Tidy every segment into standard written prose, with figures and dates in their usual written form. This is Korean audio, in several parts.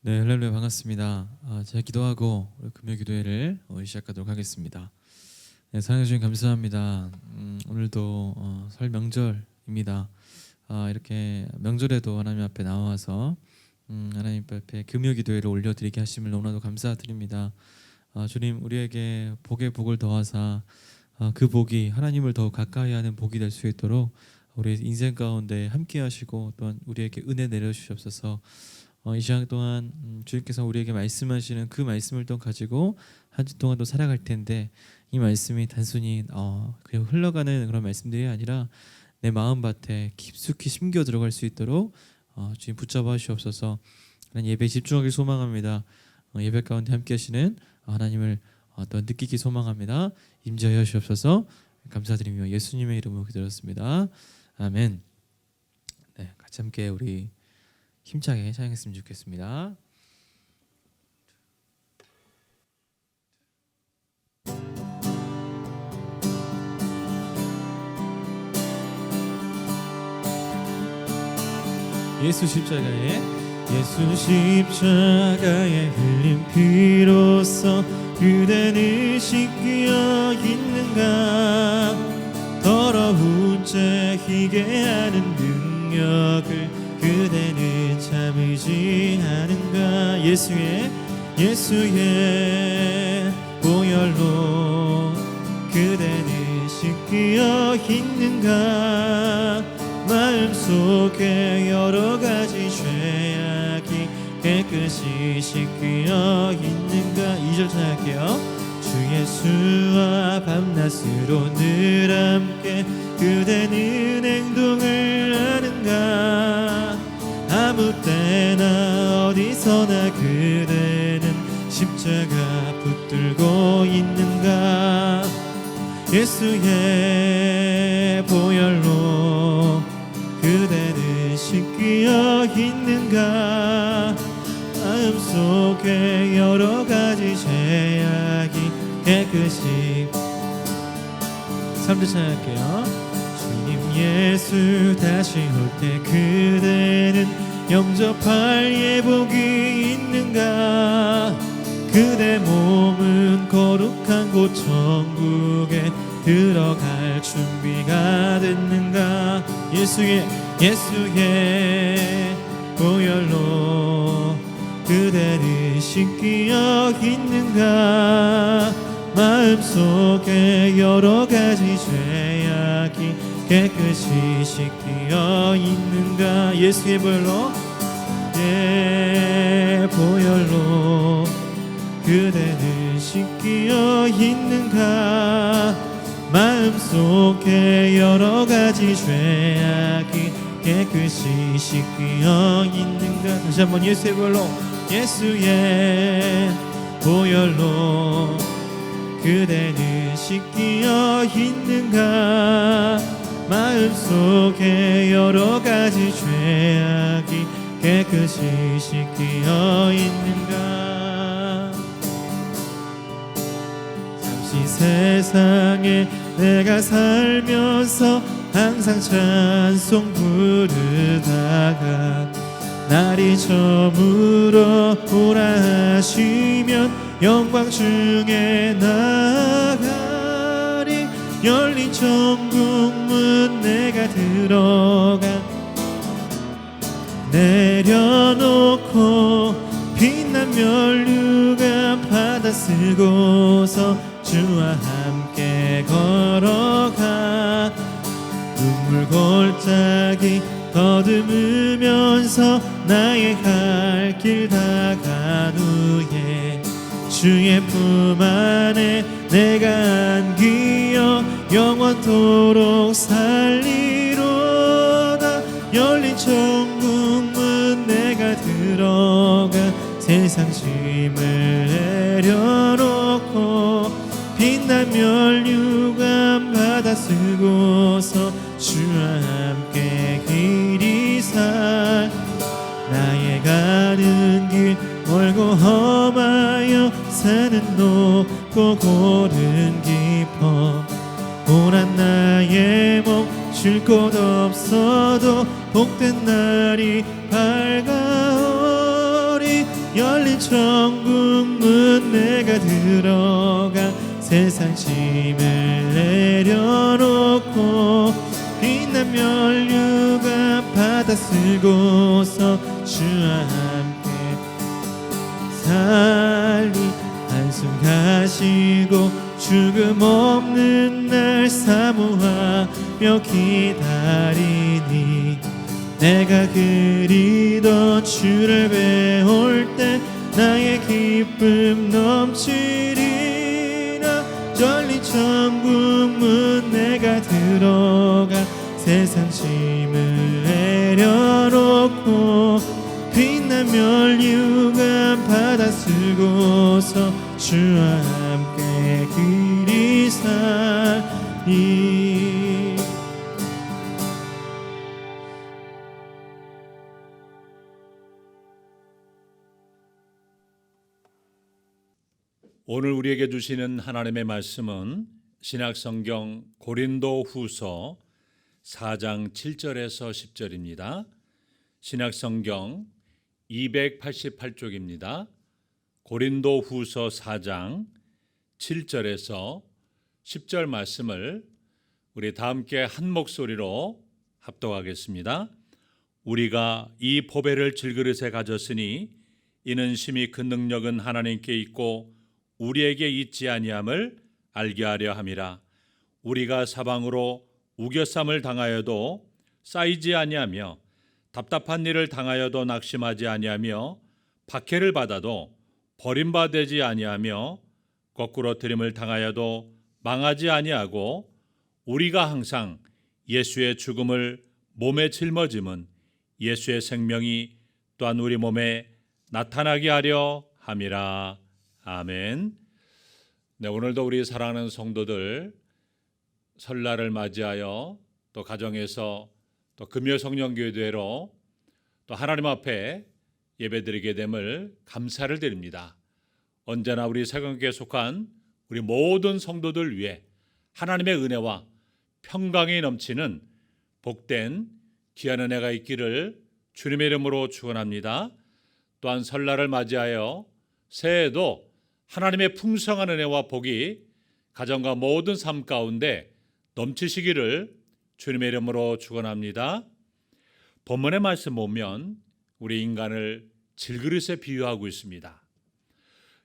네, 할렐루야 반갑습니다. 제가 기도하고 금요 기도회를 시작하도록 하겠습니다. 네, 사랑해 주님 감사합니다. 오늘도 설 명절입니다. 이렇게 명절에도 하나님 앞에 나와서 하나님 앞에 금요 기도회를 올려드리게 하심을 너무나도 감사드립니다. 주님, 우리에게 복에 복을 더하사 그 복이 하나님을 더 가까이 하는 복이 될 수 있도록 우리 인생 가운데 함께 하시고 또한 우리에게 은혜 내려주시옵소서. 이 시간 동안 주님께서 우리에게 말씀하시는 그 말씀을 또 가지고 한 주 동안 또 살아갈 텐데, 이 말씀이 단순히 그냥 흘러가는 그런 말씀들이 아니라 내 마음밭에 깊숙이 심겨 들어갈 수 있도록 주님 붙잡아 주시옵소서. 하나님, 예배에 집중하길 소망합니다. 예배 가운데 함께 하시는 하나님을 또 느끼기 소망합니다. 임재하여 주시옵소서. 감사드리며 예수님의 이름으로 기도드렸습니다. 아멘. 네, 같이 함께 우리 힘차게 찬양했으면 좋겠습니다. 예수 십자가에 흘린 피로써 그대는 씻겨 있는가. 더러운 죄 희게 하는 능력을 그대는 참으지 않은가. 예수의 보혈로 그대는 씻겨 있는가. 마음속에 여러 가지 죄악이 깨끗이 씻겨 있는가. 2절 찬양할게요. 주 예수와 밤낮으로 늘 함께 그대는 행동을 하는가. 아무 때나 어디서나 그대는 십자가 붙들고 있는가. 예수의 보혈로 그대는 씻겨 있는가. 마음속에 여러 가지 죄악이 깨끗이. 3절 찬양할게요. 주님 예수 다시 올 때 그대는 영접할 예복이 있는가. 그대 몸은 거룩한 곳 천국에 들어갈 준비가 됐는가. 예수의 보혈로 그대는 씻겨 있는가. 마음속에 여러 가지 죄악이 깨끗이 씻겨 있는가. 예수의 보혈로 그대는 씻겨 있는가. 마음속에 여러 가지 죄악이 깨끗이 씻겨 있는가. 다시 한번 예수의 보혈로 그대는 씻겨 있는가. 마음속에 여러 가지 죄악이 깨끗이 씻겨 있는가. 잠시 세상에 내가 살면서 항상 찬송 부르다가 날이 저물어 오라 하시면 영광 중에 나가리. 열린 천국문 내가 들어가 내려놓고 빛난 면류관 받아 쓰고서 주와 함께 걸어가. 눈물 골짜기 더듬으면서 나의 갈 길 다 간 후에 주의 품 안에 내가 안기어 영원토록 살리로다. 열린 천국문 내가 들어가 세상 짐을 내려놓고 빛난 면류관 받아 쓰고서 주와 함께 길이 살. 나의 가는 길 멀고 험하여 산은 높고 골은 깊어. 고난 나의 목 쉴 곳 없어도 복된 날이 밝아오리. 열린 천국 문 내가 들어가 세상 짐을 내려놓고 빛난 면류가 바다 쓸고서 주와 함께 살리 한숨 가시고 죽음 없는 날 사모하며 기다리니 내가 그리던 주를 배울 때 나의 기쁨 넘치리라. 열린 천국 문 내가 들어가 세상 짐을 내려놓고 빛난 면류관 바다 쓸고서 주와 함께 그리 살리. 오늘 우리에게 주시는 하나님의 말씀은 신약성경 고린도후서 4장 7절에서 10절입니다. 신약성경 288쪽입니다. 고린도후서 4장 7절에서 10절 말씀을 우리 다 함께 한 목소리로 합독하겠습니다. 우리가 이 보배를 질그릇에 가졌으니 이는 심히 큰 능력은 하나님께 있고 우리에게 있지 아니함을 알게 하려 함이라. 우리가 사방으로 우겨쌈을 당하여도 쌓이지 아니하며 답답한 일을 당하여도 낙심하지 아니하며 박해를 받아도 버림받지 아니하며 거꾸로 들임을 당하여도 망하지 아니하고 우리가 항상 예수의 죽음을 몸에 짊어짐은 예수의 생명이 또한 우리 몸에 나타나게 하려 함이라. 아멘. 네, 오늘도 우리 사랑하는 성도들 설날을 맞이하여 또 가정에서 또 금요 성령교회로 또 하나님 앞에 예배드리게 됨을 감사를 드립니다. 언제나 우리 세경교회에 속한 우리 모든 성도들 위해 하나님의 은혜와 평강이 넘치는 복된 귀한 은혜가 있기를 주님의 이름으로 축원합니다. 또한 설날을 맞이하여 새해에도 하나님의 풍성한 은혜와 복이 가정과 모든 삶 가운데 넘치시기를 주님의 이름으로 축원합니다. 본문의 말씀 보면 우리 인간을 질그릇에 비유하고 있습니다.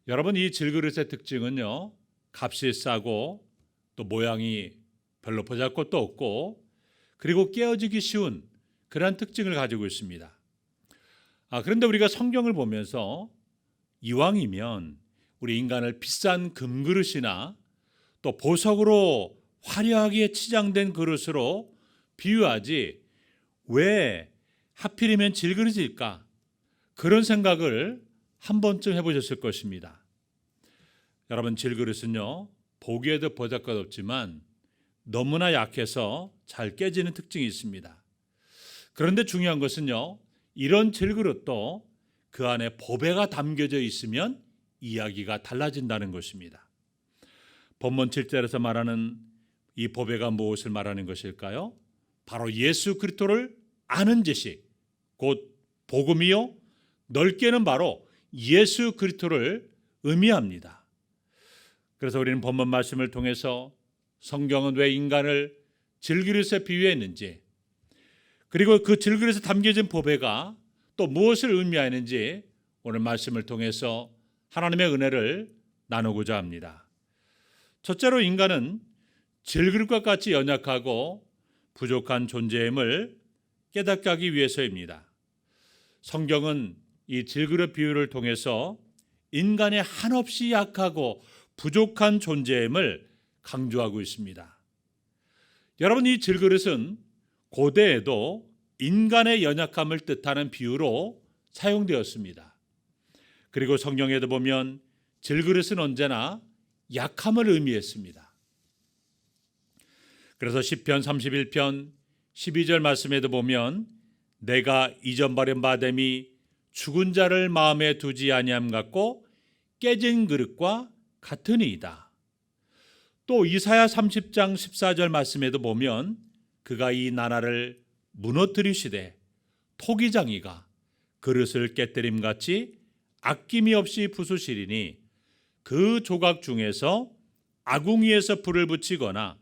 여러분, 이 질그릇의 특징은요, 값이 싸고 또 모양이 별로 보잘것도 없고 그리고 깨어지기 쉬운 그러한 특징을 가지고 있습니다. 그런데 우리가 성경을 보면서 이왕이면 우리 인간을 비싼 금그릇이나 또 보석으로 화려하게 치장된 그릇으로 비유하지 왜 하필이면 질그릇일까? 그런 생각을 한 번쯤 해보셨을 것입니다. 여러분, 질그릇은요, 보기에도 보잘것없지만 너무나 약해서 잘 깨지는 특징이 있습니다. 그런데 중요한 것은요, 이런 질그릇도 그 안에 보배가 담겨져 있으면 이야기가 달라진다는 것입니다. 본문 7절에서 말하는 이 보배가 무엇을 말하는 것일까요? 바로 예수 그리스도를 아는 지식, 곧 복음이요, 넓게는 바로 예수 그리스도를 의미합니다. 그래서 우리는 본문 말씀을 통해서 성경은 왜 인간을 질그릇에 비유했는지, 그리고 그 질그릇에 담겨진 보배가 또 무엇을 의미하는지 오늘 말씀을 통해서 하나님의 은혜를 나누고자 합니다. 첫째로, 인간은 질그릇과 같이 연약하고 부족한 존재임을 깨닫게 하기 위해서입니다. 성경은 이 질그릇 비유를 통해서 인간의 한없이 약하고 부족한 존재임을 강조하고 있습니다. 여러분, 이 질그릇은 고대에도 인간의 연약함을 뜻하는 비유로 사용되었습니다. 그리고 성경에도 보면 질그릇은 언제나 약함을 의미했습니다. 그래서 시편 31편 12절 말씀에도 보면 내가 잊어버린 바됨이 죽은 자를 마음에 두지 아니함 같고 깨진 그릇과 같으니이다. 또 이사야 30장 14절 말씀에도 보면 그가 이 나라를 무너뜨리시되 토기장이가 그릇을 깨뜨림같이 아낌이 없이 부수시리니 그 조각 중에서 아궁이에서 불을 붙이거나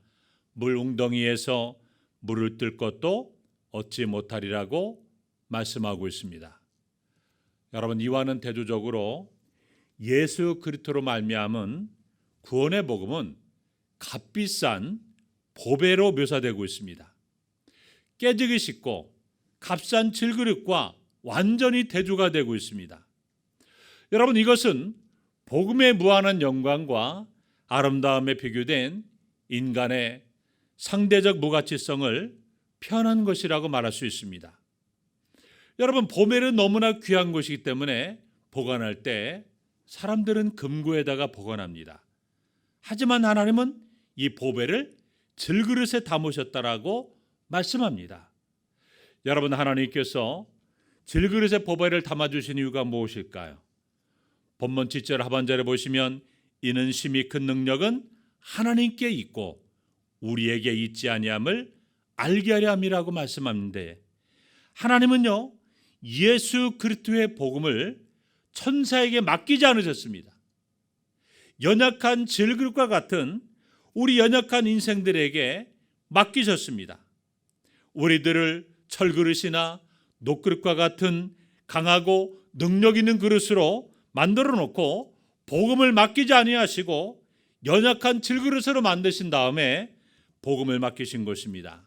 물 웅덩이에서 물을 뜰 것도 얻지 못하리라고 말씀하고 있습니다. 여러분, 이와는 대조적으로 예수 그리스도로 말미암은 구원의 복음은 값비싼 보배로 묘사되고 있습니다. 깨지기 쉽고 값싼 질그릇과 완전히 대조가 되고 있습니다. 여러분, 이것은 복음의 무한한 영광과 아름다움에 비교된 인간의 상대적 무가치성을 표현한 것이라고 말할 수 있습니다. 여러분, 보배는 너무나 귀한 것이기 때문에 보관할 때 사람들은 금고에다가 보관합니다. 하지만 하나님은 이 보배를 질그릇에 담으셨다라고 말씀합니다. 여러분, 하나님께서 질그릇에 보배를 담아주신 이유가 무엇일까요? 본문 7절 하반절에 보시면 이는 심히 큰 능력은 하나님께 있고 우리에게 있지 아니함을 알게 하려 함이라고 말씀하는데, 하나님은요 예수 그리스도의 복음을 천사에게 맡기지 않으셨습니다. 연약한 질그릇과 같은 우리 연약한 인생들에게 맡기셨습니다. 우리들을 철그릇이나 녹그릇과 같은 강하고 능력 있는 그릇으로 만들어 놓고 복음을 맡기지 아니하시고 연약한 질그릇으로 만드신 다음에 복음을 맡기신 것입니다.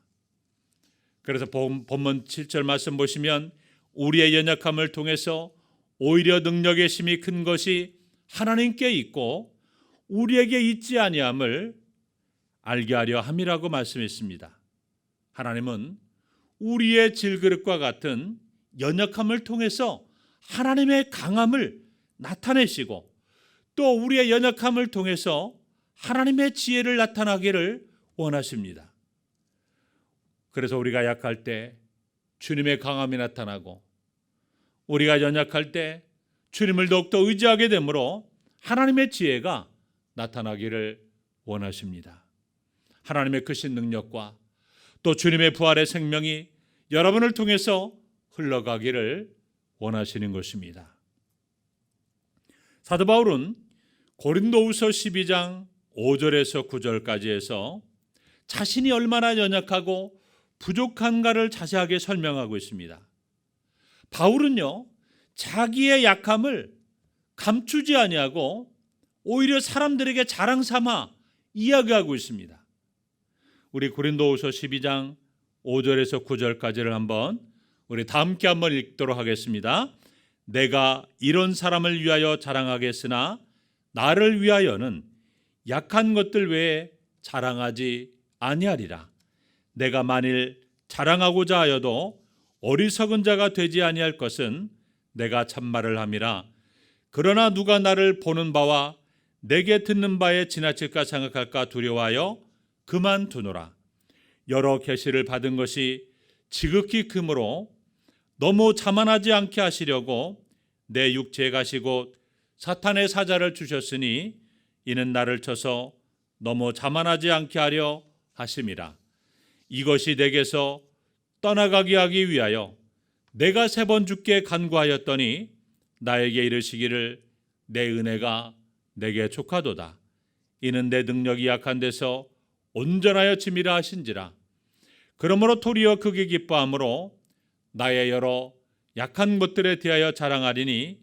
그래서 본문 7절 말씀 보시면 우리의 연약함을 통해서 오히려 능력의 힘이 큰 것이 하나님께 있고 우리에게 있지 아니함을 알게 하려 함이라고 말씀했습니다. 하나님은 우리의 질그릇과 같은 연약함을 통해서 하나님의 강함을 나타내시고 또 우리의 연약함을 통해서 하나님의 지혜를 나타나기를 원하십니다. 그래서 우리가 약할 때 주님의 강함이 나타나고 우리가 연약할 때 주님을 더욱더 의지하게 되므로 하나님의 지혜가 나타나기를 원하십니다. 하나님의 크신 능력과 또 주님의 부활의 생명이 여러분을 통해서 흘러가기를 원하시는 것입니다. 사도 바울은 고린도후서 12장 5절에서 9절까지 해서 자신이 얼마나 연약하고 부족한가를 자세하게 설명하고 있습니다. 바울은요 자기의 약함을 감추지 아니하고 오히려 사람들에게 자랑 삼아 이야기하고 있습니다. 우리 고린도후서 12장 5절에서 9절까지를 한번 우리 다 함께 한번 읽도록 하겠습니다. 내가 이런 사람을 위하여 자랑하겠으나 나를 위하여는 약한 것들 외에 자랑하지 아니하리라. 내가 만일 자랑하고자 하여도 어리석은 자가 되지 아니할 것은 내가 참말을 함이라. 그러나 누가 나를 보는 바와 내게 듣는 바에 지나칠까 생각할까 두려워하여 그만두노라. 여러 계시를 받은 것이 지극히 크므로 너무 자만하지 않게 하시려고 내 육체에 가시고 사탄의 사자를 주셨으니 이는 나를 쳐서 너무 자만하지 않게 하려 하심이라. 이것이 내게서 떠나가게 하기 위하여 내가 3번 주께 간구하였더니 나에게 이르시기를 내 은혜가 내게 족하도다. 이는 내 능력이 약한 데서 온전하여 짐이라 하신지라. 그러므로 도리어 크게 기뻐함으로 나의 여러 약한 것들에 대하여 자랑하리니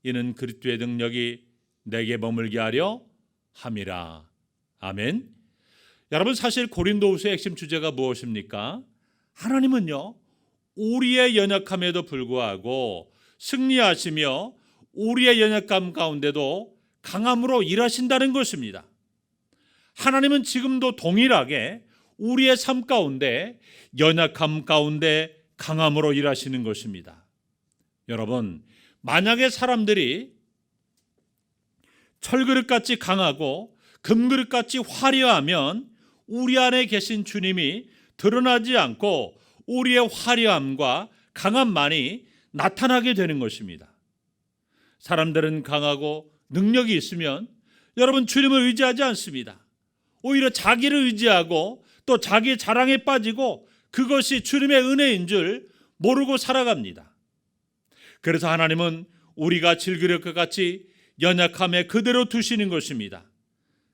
이는 그리스도의 능력이 내게 머물게 하려 함이라. 아멘. 여러분, 사실 고린도후서의 핵심 주제가 무엇입니까? 하나님은요 우리의 연약함에도 불구하고 승리하시며 우리의 연약함 가운데도 강함으로 일하신다는 것입니다. 하나님은 지금도 동일하게 우리의 삶 가운데 연약함 가운데 강함으로 일하시는 것입니다. 여러분, 만약에 사람들이 철그릇같이 강하고 금그릇같이 화려하면 우리 안에 계신 주님이 드러나지 않고 우리의 화려함과 강함만이 나타나게 되는 것입니다. 사람들은 강하고 능력이 있으면 여러분 주님을 의지하지 않습니다. 오히려 자기를 의지하고 또 자기 자랑에 빠지고 그것이 주님의 은혜인 줄 모르고 살아갑니다. 그래서 하나님은 우리가 질그릇 것 같이 연약함에 그대로 두시는 것입니다.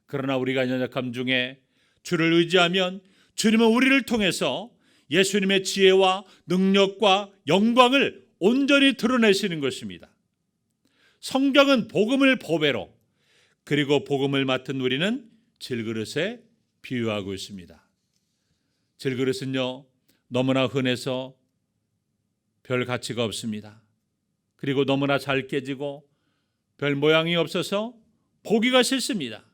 그러나 우리가 연약함 중에 주를 의지하면 주님은 우리를 통해서 예수님의 지혜와 능력과 영광을 온전히 드러내시는 것입니다. 성경은 복음을 보배로, 그리고 복음을 맡은 우리는 질그릇에 비유하고 있습니다. 질그릇은요, 너무나 흔해서 별 가치가 없습니다. 그리고 너무나 잘 깨지고 별 모양이 없어서 보기가 싫습니다.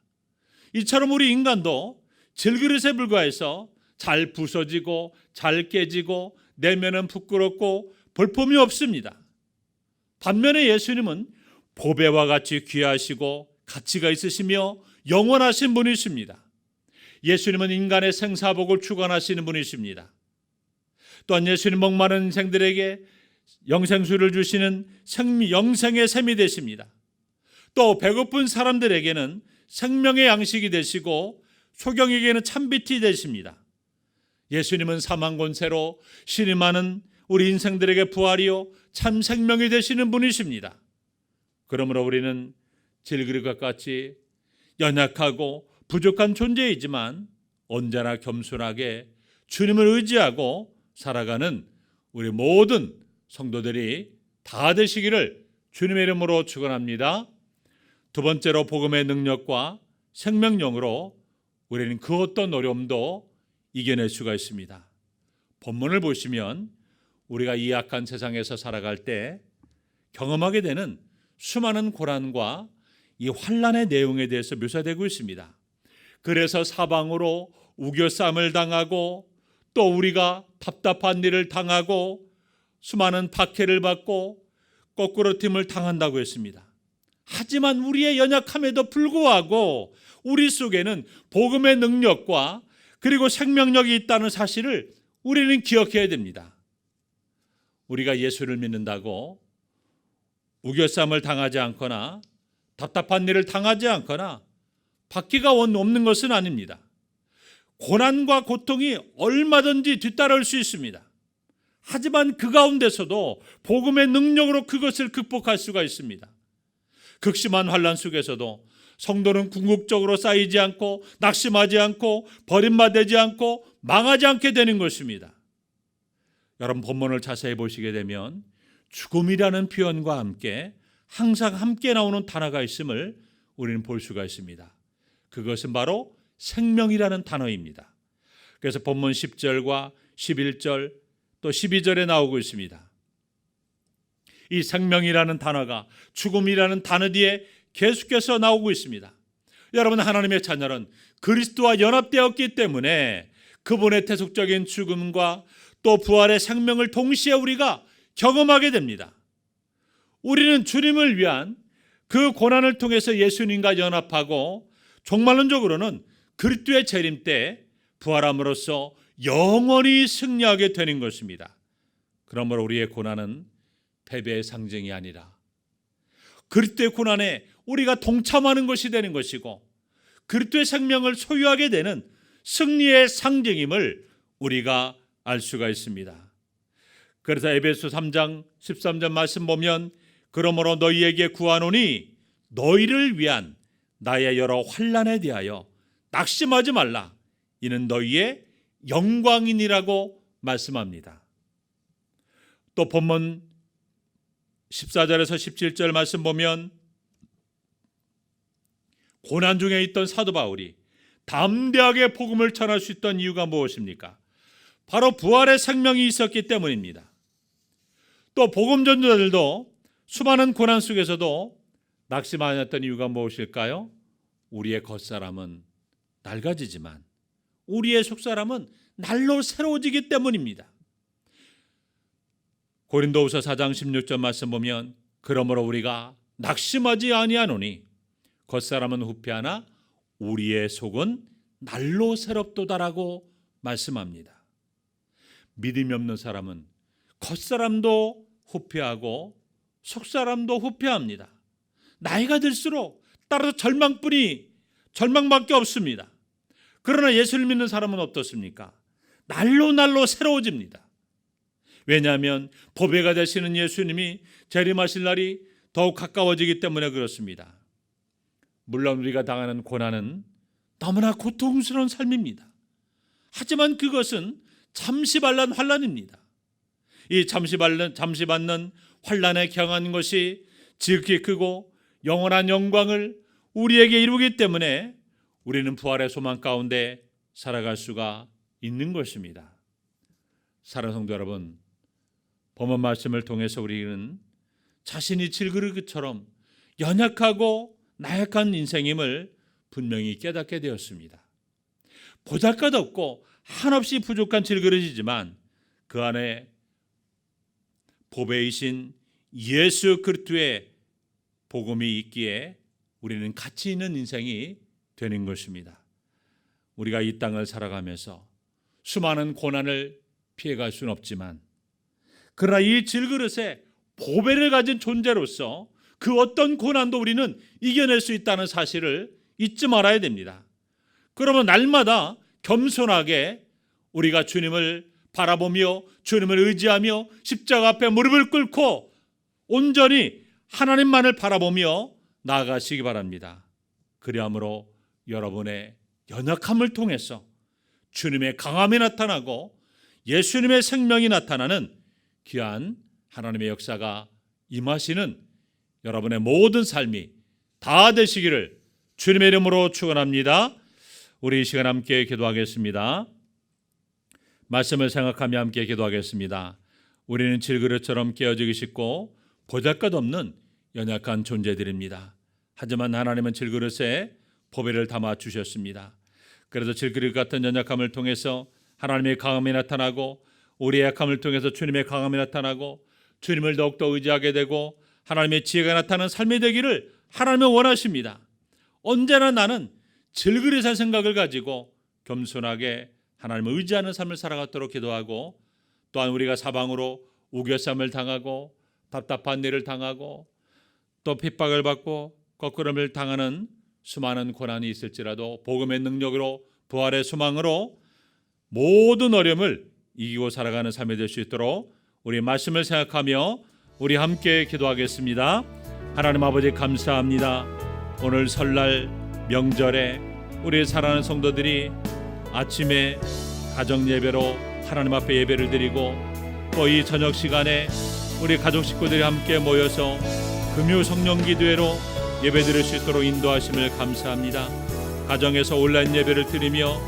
이처럼 우리 인간도 질그릇에 불과해서 잘 부서지고 잘 깨지고 내면은 부끄럽고 볼품이 없습니다. 반면에 예수님은 보배와 같이 귀하시고 가치가 있으시며 영원하신 분이십니다. 예수님은 인간의 생사복을 주관하시는 분이십니다. 또한 예수님 목마른 인생들에게 영생수를 주시는 영생의 샘이 되십니다. 또 배고픈 사람들에게는 생명의 양식이 되시고 소경에게는 참빛이 되십니다. 예수님은 사망 권세로 신임하는 우리 인생들에게 부활이요 참 생명이 되시는 분이십니다. 그러므로 우리는 질그릇과 같이 연약하고 부족한 존재이지만 언제나 겸손하게 주님을 의지하고 살아가는 우리 모든 성도들이 다 되시기를 주님의 이름으로 축원합니다. 두 번째로 복음의 능력과 생명력으로 우리는 그 어떤 어려움도 이겨낼 수가 있습니다. 본문을 보시면 우리가 이 악한 세상에서 살아갈 때 경험하게 되는 수많은 고난과 이 환난의 내용에 대해서 묘사되고 있습니다. 그래서 사방으로 우겨쌈을 당하고 또 우리가 답답한 일을 당하고 수많은 박해를 받고 거꾸로팀을 당한다고 했습니다. 하지만 우리의 연약함에도 불구하고 우리 속에는 복음의 능력과 그리고 생명력이 있다는 사실을 우리는 기억해야 됩니다. 우리가 예수를 믿는다고 우겨쌈을 당하지 않거나 답답한 일을 당하지 않거나 박해가 없는 것은 아닙니다. 고난과 고통이 얼마든지 뒤따라올 수 있습니다. 하지만 그 가운데서도 복음의 능력으로 그것을 극복할 수가 있습니다. 극심한 환난 속에서도 성도는 궁극적으로 쌓이지 않고 낙심하지 않고 버림받지 않고 망하지 않게 되는 것입니다. 여러분 본문을 자세히 보시게 되면 죽음이라는 표현과 함께 항상 함께 나오는 단어가 있음을 우리는 볼 수가 있습니다. 그것은 바로 생명이라는 단어입니다. 그래서 본문 10절과 11절 또 12절에 나오고 있습니다. 이 생명이라는 단어가 죽음이라는 단어 뒤에 계속해서 나오고 있습니다. 여러분 하나님의 자녀는 그리스도와 연합되었기 때문에 그분의 태속적인 죽음과 또 부활의 생명을 동시에 우리가 경험하게 됩니다. 우리는 주님을 위한 그 고난을 통해서 예수님과 연합하고 종말론적으로는 그리스도의 재림 때 부활함으로써 영원히 승리하게 되는 것입니다. 그러므로 우리의 고난은 패배의 상징이 아니라 그리스도의 고난에 우리가 동참하는 것이 되는 것이고 그리스도의 생명을 소유하게 되는 승리의 상징임을 우리가 알 수가 있습니다. 그래서 에베소 3장 13절 말씀 보면 그러므로 너희에게 구하노니 너희를 위한 나의 여러 환난에 대하여 낙심하지 말라. 이는 너희의 영광이니라고 말씀합니다. 또 본문 14절에서 17절 말씀 보면 고난 중에 있던 사도 바울이 담대하게 복음을 전할 수 있던 이유가 무엇입니까? 바로 부활의 생명이 있었기 때문입니다. 또 복음 전도자들도 수많은 고난 속에서도 낙심하였던 이유가 무엇일까요? 우리의 겉사람은 낡아지지만 우리의 속사람은 날로 새로워지기 때문입니다. 고린도후서 4장 16절 말씀 보면 그러므로 우리가 낙심하지 아니하노니 겉사람은 후패하나 우리의 속은 날로 새롭도다라고 말씀합니다. 믿음이 없는 사람은 겉사람도 후패하고 속사람도 후패합니다. 나이가 들수록 따라서 절망밖에 없습니다. 그러나 예수를 믿는 사람은 어떻습니까? 날로 새로워집니다. 왜냐하면 보배가 되시는 예수님이 재림하실 날이 더욱 가까워지기 때문에 그렇습니다. 물론 우리가 당하는 고난은 너무나 고통스러운 삶입니다. 하지만 그것은 잠시 받는 환난입니다. 이 잠시 받는 환난에 경한 것이 지극히 크고 영원한 영광을 우리에게 이루기 때문에 우리는 부활의 소망 가운데 살아갈 수가 있는 것입니다. 사랑하는 성도 여러분, 본문 말씀을 통해서 우리는 자신이 질그릇처럼 연약하고 나약한 인생임을 분명히 깨닫게 되었습니다. 보잘것없고 한없이 부족한 질그릇이지만 그 안에 보배이신 예수 그리스도의 복음이 있기에 우리는 가치 있는 인생이 되는 것입니다. 우리가 이 땅을 살아가면서 수많은 고난을 피해갈 수는 없지만 그러나 이 질그릇에 보배를 가진 존재로서 그 어떤 고난도 우리는 이겨낼 수 있다는 사실을 잊지 말아야 됩니다. 그러면 날마다 겸손하게 우리가 주님을 바라보며 주님을 의지하며 십자가 앞에 무릎을 꿇고 온전히 하나님만을 바라보며 나아가시기 바랍니다. 그리함으로 여러분의 연약함을 통해서 주님의 강함이 나타나고 예수님의 생명이 나타나는 귀한 하나님의 역사가 임하시는 여러분의 모든 삶이 다 되시기를 주님의 이름으로 축원합니다. 우리 이 시간 함께 기도하겠습니다. 말씀을 생각하며 함께 기도하겠습니다. 우리는 질그릇처럼 깨어지기 쉽고 보잘것없는 연약한 존재들입니다. 하지만 하나님은 질그릇에 보배를 담아 주셨습니다. 그래서 질그릇 같은 연약함을 통해서 하나님의 강함이 나타나고 우리의 약함을 통해서 주님의 강함이 나타나고 주님을 더욱더 의지하게 되고 하나님의 지혜가 나타나는 삶이 되기를 하나님은 원하십니다. 언제나 나는 질그릇의 생각을 가지고 겸손하게 하나님을 의지하는 삶을 살아가도록 기도하고, 또한 우리가 사방으로 우겨쌈을 당하고 답답한 일을 당하고 또 핍박을 받고 거꾸름을 당하는 수많은 고난이 있을지라도 복음의 능력으로 부활의 소망으로 모든 어려움을 이기고 살아가는 삶이 될 수 있도록 우리 말씀을 생각하며 우리 함께 기도하겠습니다. 하나님 아버지 감사합니다. 오늘 설날 명절에 우리 사랑하는 성도들이 아침에 가정 예배로 하나님 앞에 예배를 드리고 또 이 저녁 시간에 우리 가족 식구들이 함께 모여서 금요 성령 기도회로 예배 드릴 수 있도록 인도하심을 감사합니다. 가정에서 온라인 예배를 드리며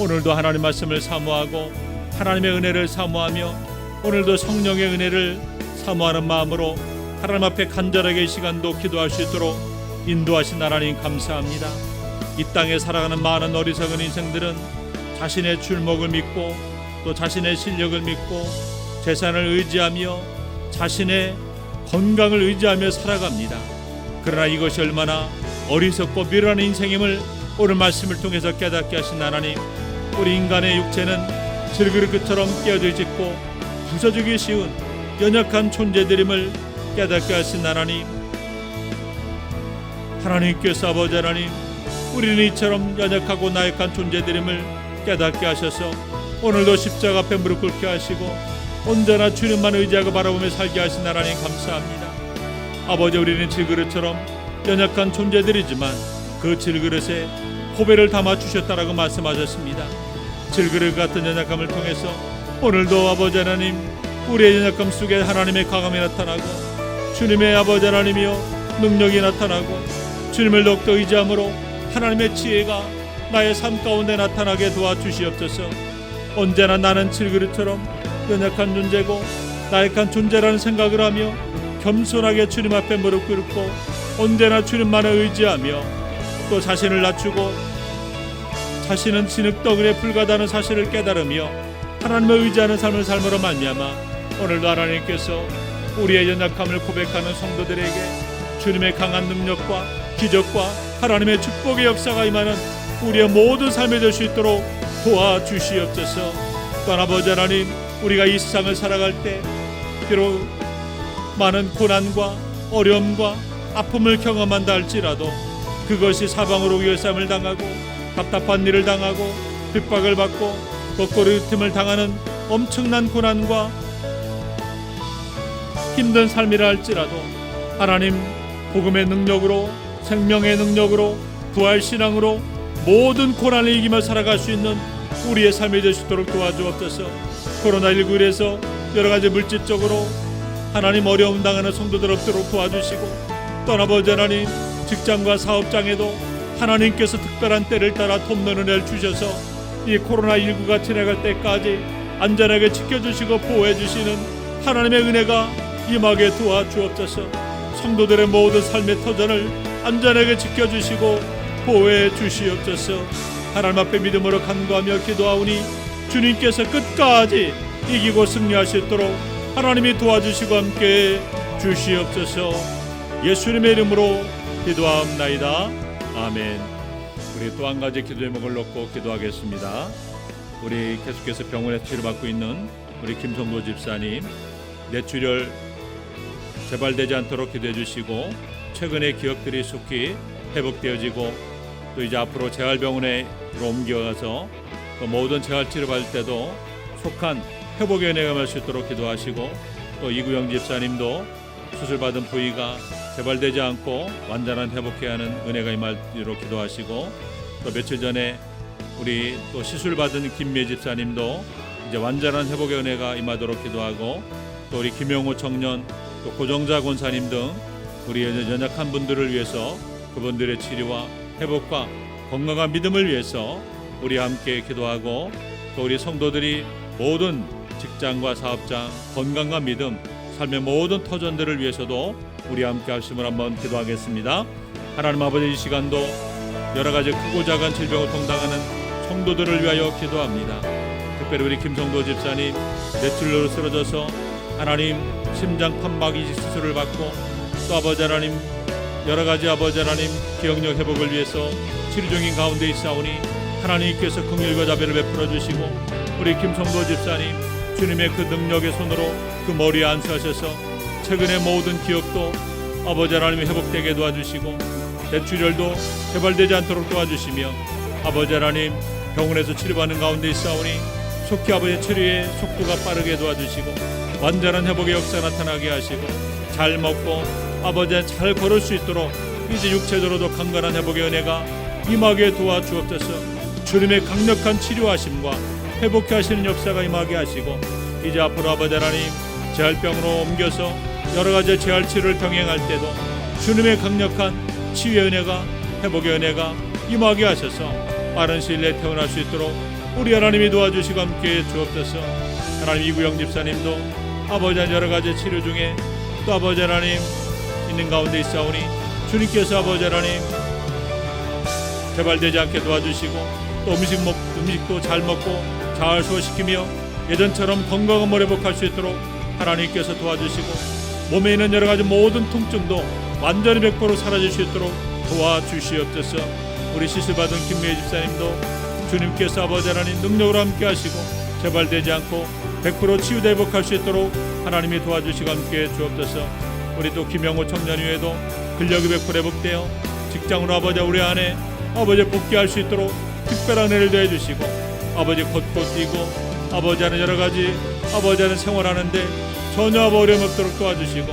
오늘도 하나님 말씀을 사모하고 하나님의 은혜를 사모하며 오늘도 성령의 은혜를 사모하는 마음으로 하나님 앞에 간절하게 이 시간도 기도할 수 있도록 인도하신 하나님 감사합니다. 이 땅에 살아가는 많은 어리석은 인생들은 자신의 줄목을 믿고 또 자신의 실력을 믿고 재산을 의지하며 자신의 건강을 의지하며 살아갑니다. 그러나 이것이 얼마나 어리석고 미련한 인생임을 오늘 말씀을 통해서 깨닫게 하신 하나님, 우리 인간의 육체는 질그릇처럼 깨어져 있고 부서지기 쉬운 연약한 존재들임을 깨닫게 하신 하나님, 하나님께서 아버지 하나님, 우리는 이처럼 연약하고 나약한 존재들임을 깨닫게 하셔서 오늘도 십자가 앞에 무릎 꿇게 하시고 언제나 주님만 의지하고 바라보며 살게 하신 하나님 감사합니다. 아버지, 우리는 질그릇처럼 연약한 존재들이지만 그 질그릇에 보배를 담아 주셨다라고 말씀하셨습니다. 질그릇 같은 연약함을 통해서 오늘도 아버지 하나님, 우리의 연약함 속에 하나님의 강함이 나타나고 주님의 아버지 하나님이여 능력이 나타나고 주님을 더욱더 의지함으로 하나님의 지혜가 나의 삶 가운데 나타나게 도와주시옵소서. 언제나 나는 질그릇처럼 연약한 존재고 나약한 존재라는 생각을 하며 겸손하게 주님 앞에 무릎 꿇고 언제나 주님만을 의지하며 또 자신을 낮추고 자신은 진흙덩어리에 불과하다는 사실을 깨달으며 하나님을 의지하는 삶을 삶으로 말미암아 오늘도 하나님께서 우리의 연약함을 고백하는 성도들에게 주님의 강한 능력과 기적과 하나님의 축복의 역사가 임하는 우리의 모든 삶이 될 수 있도록 도와주시옵소서. 또한 아버지 하나님, 우리가 이 세상을 살아갈 때 비록 많은 고난과 어려움과 아픔을 경험한다 할지라도 그것이 사방으로 위협을 당하고 답답한 일을 당하고 핍박을 받고 거꾸로짐을 당하는 엄청난 고난과 힘든 삶이라 할지라도 하나님 복음의 능력으로, 생명의 능력으로, 부활신앙으로 모든 고난을 이기며 살아갈 수 있는 우리의 삶이 될 수 있도록 도와주옵소서. 코로나19로 인해서 여러가지 물질적으로 하나님 어려움 당하는 성도들 없도록 도와주시고, 또 아버지 하나님 직장과 사업장에도 하나님께서 특별한 때를 따라 돕는 은혜를 주셔서 이 코로나19가 지나갈 때까지 안전하게 지켜주시고 보호해주시는 하나님의 은혜가 임하게 도와주옵소서. 성도들의 모든 삶의 터전을 안전하게 지켜주시고 보호해 주시옵소서. 하나님 앞에 믿음으로 간구하며 기도하오니 주님께서 끝까지 이기고 승리할 수 있도록 하나님이 도와주시고 함께해 주시옵소서. 예수님의 이름으로 기도하옵나이다. 아멘. 우리 또 한 가지 기도의 목을 놓고 기도하겠습니다. 우리 계속해서 병원에서 치료받고 있는 우리 김성도 집사님, 뇌출혈 재발되지 않도록 기도해 주시고, 최근의 기억들이 속히 회복되어지고, 또 이제 앞으로 재활병원에 옮겨가서 또 모든 재활 치료받을 때도 속한 회복의 은혜가 임할 수 있도록 기도하시고, 또 이구영 집사님도 수술받은 부위가 재발되지 않고 완전한 회복해야 하는 은혜가 임하도록 기도하시고, 또 며칠 전에 우리 또 시술받은 김미애 집사님도 이제 완전한 회복의 은혜가 임하도록 기도하고, 또 우리 김영호 청년, 또 고정자 권사님 등 우리 연약한 분들을 위해서 그분들의 치료와 회복과 건강한 믿음을 위해서 우리 함께 기도하고, 또 우리 성도들이 모든 직장과 사업장, 건강과 믿음, 삶의 모든 터전들을 위해서도 우리 함께 하심을 한번 기도하겠습니다. 하나님 아버지, 이 시간도 여러 가지 크고 작은 질병을 동당하는 성도들을 위하여 기도합니다. 특별히 우리 김성도 집사님 뇌출혈로 쓰러져서 하나님 심장 판막이 수술을 받고, 또 아버지 하나님 여러 가지 아버지 하나님 기억력 회복을 위해서 치료 중인 가운데 있사오니 하나님께서 긍휼과 자비를 베풀어 주시고, 우리 김성도 집사님 주님의 그 능력의 손으로 그 머리에 안수하셔서 최근의 모든 기억도 아버지 하나님이 회복되게 도와주시고, 뇌출혈도 재발되지 않도록 도와주시며, 아버지 하나님 병원에서 치료받는 가운데 있사오니 속히 아버지의 치료의 속도가 빠르게 도와주시고, 완전한 회복의 역사 나타나게 하시고, 잘 먹고 아버지 잘 걸을 수 있도록 이제 육체적으로도 강건한 회복의 은혜가 임하게 도와주옵소서. 주님의 강력한 치료하심과 회복케 하시는 역사가 임하게 하시고, 이제 앞으로 아버지 하나님 재활병으로 옮겨서 여러 가지 재활 치료를 병행할 때도 주님의 강력한 치유의 은혜가, 회복의 은혜가 임하게 하셔서 빠른 시일 내에 태어날 수 있도록 우리 하나님이 도와주시고 함께해 주옵소서. 하나님 이구영 집사님도 아버지 여러 가지 치료 중에 또 아버지 하나님 있는 가운데 있사오니 주님께서 아버지 하나님 재발되지 않게 도와주시고, 또 음식도 잘 먹고 잘 소화시키며 예전처럼 건강한 몸을 회복할 수 있도록 하나님께서 도와주시고, 몸에 있는 여러 가지 모든 통증도 완전히 100% 사라질 수 있도록 도와주시옵소서. 우리 시술받은 김미애 집사님도 주님께서 아버지 하나님 능력으로 함께 하시고 재발되지 않고 100% 치유돼 회복할 수 있도록 하나님이 도와주시고 함께 주옵소서. 우리 또 김영호 청년 외에도 근력이 100% 회복되어 직장으로 아버지 우리 안에 아버지 복귀할 수 있도록 특별한 은혜를 더해 주시고, 아버지 걷고 뛰고 아버지 하는 여러 가지 아버지 하는 생활하는데 전혀 어려움 없도록 도와주시고,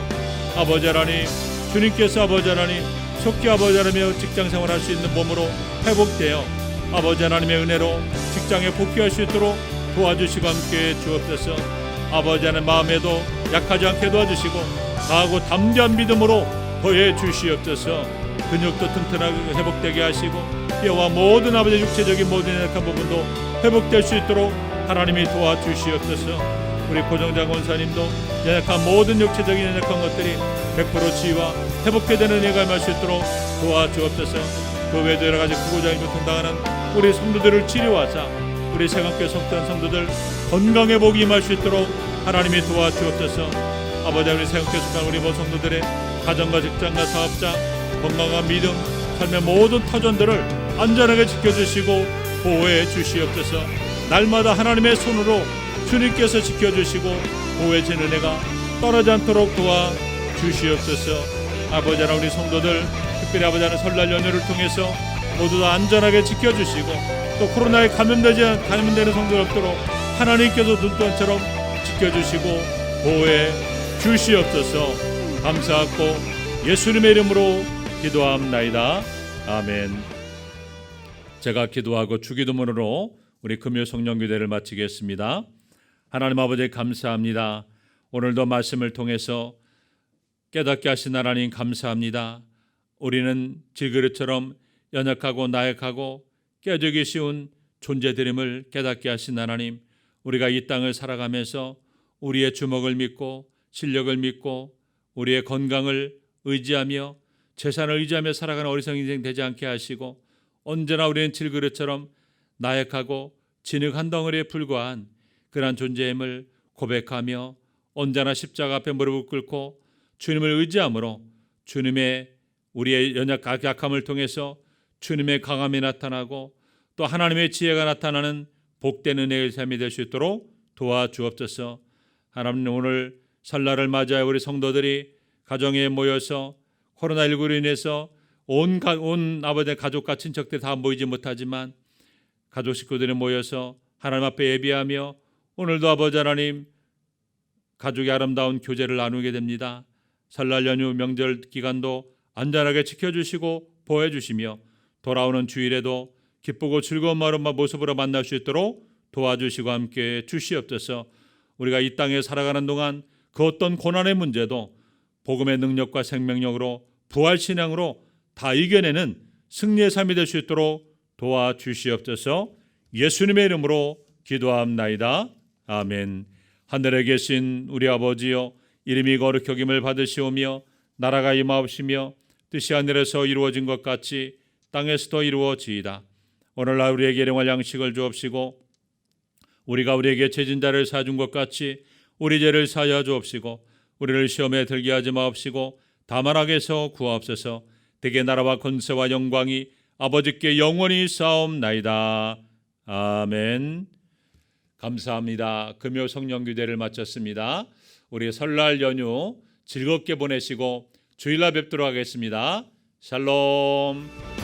아버지 하나님 주님께서 아버지 하나님 속히 아버지 하나님의 직장 생활할 수 있는 몸으로 회복되어 아버지 하나님의 은혜로 직장에 복귀할 수 있도록 도와주시고 함께 주옵소서. 아버지 하나님 마음에도 약하지 않게 도와주시고, 강하고 담대한 믿음으로 더해 주시옵소서. 근육도 튼튼하게 회복되게 하시고, 뼈와 모든 아버지 육체적인 모든 연약한 부분도 회복될 수 있도록 하나님이 도와주시옵소서. 우리 고정장 원사님도 연약한 모든 육체적인 연약한 것들이 100% 치유와 회복해 되는 은혜가 임할 수 있도록 도와주옵소서. 그 외에도 여러 가지 크고 작은 고통당하는 우리 성도들을 치료하사 우리 세강교회 속한 성도들 건강의 복이 임할 수 있도록 하나님이 도와주옵소서. 아버지, 우리 세강교회 속한 우리 모든 성도들의 가정과 직장과 사업장 건강한 믿음, 삶의 모든 터전들을 안전하게 지켜주시고 보호해 주시옵소서. 날마다 하나님의 손으로 주님께서 지켜주시고 보호해 주는 은혜가 떨어지지 않도록 도와주시옵소서. 아버지 하나님, 우리 성도들 특별히 아버지 하나님 설날 연휴를 통해서 모두 다 안전하게 지켜주시고, 또 코로나에 감염되는 성도들 없도록 하나님께서 눈동처럼 지켜주시고 보호해 주시옵소서. 감사하고 예수님의 이름으로 기도함나이다. 아멘. 제가 기도하고 주기도문으로 우리 금요 성령기도를 마치겠습니다. 하나님 아버지 감사합니다. 오늘도 말씀을 통해서 깨닫게 하신 하나님 감사합니다. 우리는 질그릇처럼 연약하고 나약하고 깨지기 쉬운 존재들임을 깨닫게 하신 하나님, 우리가 이 땅을 살아가면서 우리의 주먹을 믿고 실력을 믿고 우리의 건강을 의지하며 재산을 의지하며 살아가는 어리석은 인생 되지 않게 하시고, 언제나 우리는 질그릇처럼 나약하고 진흙 한 덩어리에 불과한 그러한 존재임을 고백하며 언제나 십자가 앞에 무릎을 꿇고 주님을 의지함으로 주님의 우리의 약함을 통해서 주님의 강함이 나타나고 또 하나님의 지혜가 나타나는 복된 은혜의 삶이 될 수 있도록 도와주옵소서. 하나님, 오늘 설날을 맞이하여 우리 성도들이 가정에 모여서 코로나19로 인해서 온 아버지의 가족과 친척들 다 모이지 못하지만 가족 식구들이 모여서 하나님 앞에 예비하며 오늘도 아버지 하나님 가족의 아름다운 교제를 나누게 됩니다. 설날 연휴 명절 기간도 안전하게 지켜주시고 보호해주시며 돌아오는 주일에도 기쁘고 즐거운 마음과 모습으로 만날 수 있도록 도와주시고 함께해 주시옵소서. 우리가 이 땅에 살아가는 동안 그 어떤 고난의 문제도 복음의 능력과 생명력으로 부활신앙으로 다 이겨내는 승리의 삶이 될 수 있도록 도와주시옵소서. 예수님의 이름으로 기도함나이다. 아멘. 하늘에 계신 우리 아버지여, 이름이 거룩히 여김을 받으시오며 나라가 임하옵시며 뜻이 하늘에서 이루어진 것 같이 땅에서도 이루어지이다. 오늘날 우리에게 일용할 양식을 주옵시고 우리가 우리에게 죄진 자를 사준 것 같이 우리 죄를 사하여 주옵시고 우리를 시험에 들게 하지 마옵시고 다만 악에서 구하옵소서. 대개 나라와 권세와 영광이 아버지께 영원히 쌓옵나이다. 아멘. 감사합니다. 금요 성령기도를 마쳤습니다. 우리 설날 연휴 즐겁게 보내시고 주일날 뵙도록 하겠습니다. 샬롬.